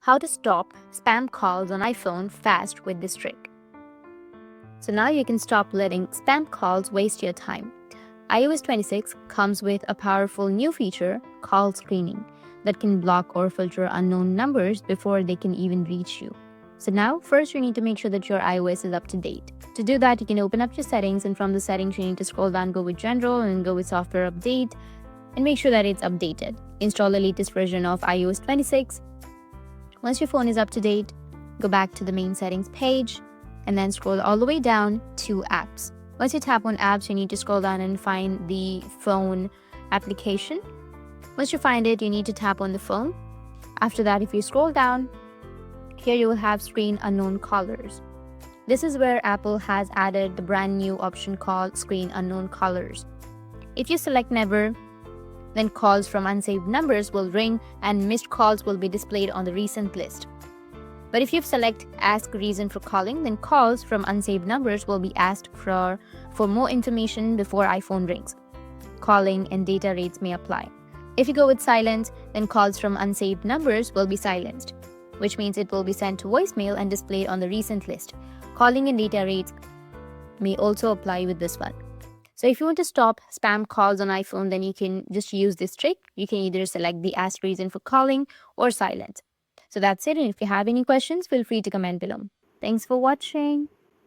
How to stop spam calls on iPhone fast with this trick. So now you can stop letting spam calls waste your time. iOS 26 comes with a powerful new feature, call screening, that can block or filter unknown numbers before they can even reach you. So now, first you need to make sure that your iOS is up to date. To do that, you can open up your settings, and from the settings you need to scroll down, go with General, and go with Software Update, and make sure that it's updated. Install the latest version of iOS 26. Once your phone is up to date, go back to the main settings page and then scroll all the way down to apps. Once you tap on apps, you need to scroll down and find the phone application. Once you find it, you need to tap on the phone. After that, if you scroll down, here you will have screen unknown callers. This is where Apple has added the brand new option called screen unknown callers. If you select never, then calls from unsaved numbers will ring and missed calls will be displayed on the recent list. But if you select ask reason for calling, then calls from unsaved numbers will be asked for more information before iPhone rings. Calling and data rates may apply. If you go with silent, then calls from unsaved numbers will be silenced, which means it will be sent to voicemail and displayed on the recent list. Calling and data rates may also apply with this one. So if you want to stop spam calls on iPhone, then you can just use this trick. You can either select the ask reason for calling or silent. So that's it. And if you have any questions, feel free to comment below. Thanks for watching.